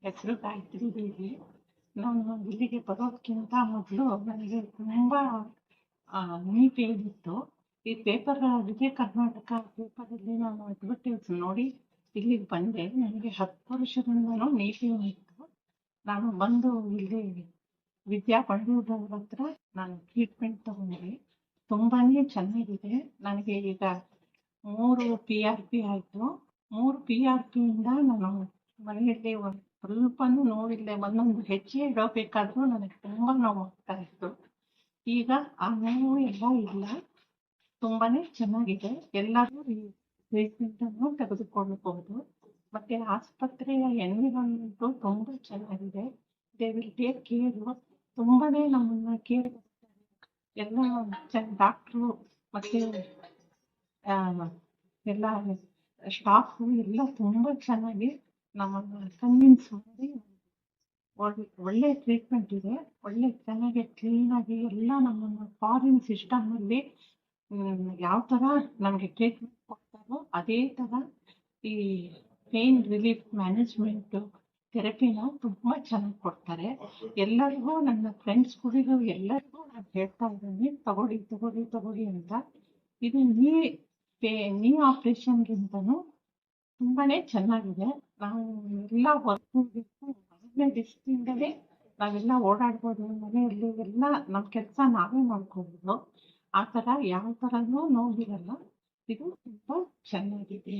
ಹೆಸರು ಗಾಯತ್ರಿ ದೇವಿ. ನಾನು ಇಲ್ಲಿಗೆ ಬರೋದಕ್ಕಿಂತ ಮೊದಲು ನನಗೆ ತುಂಬ ನೀಟ್ ಏನಿತ್ತು. ಈ ಪೇಪರ್ ವಿಜಯ ಕರ್ನಾಟಕ ಪೇಪರಲ್ಲಿ ನಾನು ಅಡ್ವರ್ಟೈಸ್ ನೋಡಿ ಇಲ್ಲಿಗೆ ಬಂದೆ. ನನಗೆ 10 ವರ್ಷದಿಂದನೂ ನೀಟ್ ಇತ್ತು. ನಾನು ಬಂದು ಇಲ್ಲಿ ವಿದ್ಯಾ ಪಂಡಿತರವ್ರ ಹತ್ರ ನಾನು ಟ್ರೀಟ್ಮೆಂಟ್ ತಗೊಂಡೆ. ತುಂಬಾ ಚೆನ್ನಾಗಿದೆ. ನನಗೆ ಈಗ 3 PRP ಆಯಿತು. 3 PRPಯಿಂದ ನಾನು ಮನೆಯಲ್ಲಿ ಸ್ವಲ್ಪನೂ ನೋವಿಲ್ಲದೆ ಒಂದೊಂದು ಹೆಜ್ಜೆ ಇಡಬೇಕಾದ್ರೂ ನನಗೆ ತುಂಬ ನೋವಾಗ್ತಾ ಇತ್ತು. ಈಗ ಆ ನೋವು ಎಲ್ಲ ಇಲ್ಲ. ತುಂಬಾನೇ ಚೆನ್ನಾಗಿದೆ. ಎಲ್ಲರೂ ಈ ಟ್ರೀಟ್ಮೆಂಟನ್ನು ತೆಗೆದುಕೊಳ್ಳಬಹುದು. ಮತ್ತೆ ಆಸ್ಪತ್ರೆಯ ಎನ್ವಿರಾನ್ಮೆಂಟು ತುಂಬ ಚೆನ್ನಾಗಿದೆ. They will take care. ತುಂಬಾನೇ ನಮ್ಮನ್ನ ಕೇರ್ ಎಲ್ಲ ಡಾಕ್ಟ್ರು ಮತ್ತೆ ಎಲ್ಲ ಸ್ಟಾಫು ಎಲ್ಲ ತುಂಬ ಚೆನ್ನಾಗಿ ನಮ್ಮನ್ನು ಕನ್ವಿನ್ಸ್ ಮಾಡಿ ಒಳ್ಳೆ ಟ್ರೀಟ್ಮೆಂಟ್ ಇದೆ. ಒಳ್ಳೆ ಚೆನ್ನಾಗಿ ಕ್ಲೀನಾಗಿ ಎಲ್ಲ ನಮ್ಮನ್ನು ಫಾರಿನ್ ಸಿಸ್ಟಮಲ್ಲಿ ಯಾವ ಥರ ನಮಗೆ ಟ್ರೀಟ್ಮೆಂಟ್ ಕೊಡ್ತಾರೋ ಅದೇ ಥರ ಈ ಪೇನ್ ರಿಲೀಫ್ ಮ್ಯಾನೇಜ್ಮೆಂಟು ಥೆರಪಿನ ತುಂಬ ಚೆನ್ನಾಗಿ ಕೊಡ್ತಾರೆ. ಎಲ್ಲರಿಗೂ ನನ್ನ ಫ್ರೆಂಡ್ಸ್ಗಳಿಗೂ ಎಲ್ಲರಿಗೂ ನಾನು ಹೇಳ್ತಾ ಇದ್ದೀನಿ, ತಗೊಳ್ಳಿ ಅಂತ. ಇದು ನೀ ಆಪ್ರೇಷನ್ಗಿಂತನೂ ತುಂಬಾನೇ ಚೆನ್ನಾಗಿದೆ. ನಾವು ಎಲ್ಲ ಮೊದಲನೇ ದಿವಸದಿಂದಲೇ ನಾವೆಲ್ಲ ಓಡಾಡ್ಬೋದು. ಮನೆಯಲ್ಲಿ ಎಲ್ಲ ನಮ್ಮ ಕೆಲಸ ನಾವೇ ಮಾಡ್ಕೋಬೋದು. ಆ ಥರ ಯಾವ ಥರನೂ ನೋವಿರಲ್ಲ. ಇದು ತುಂಬ ಚೆನ್ನಾಗಿದೆ.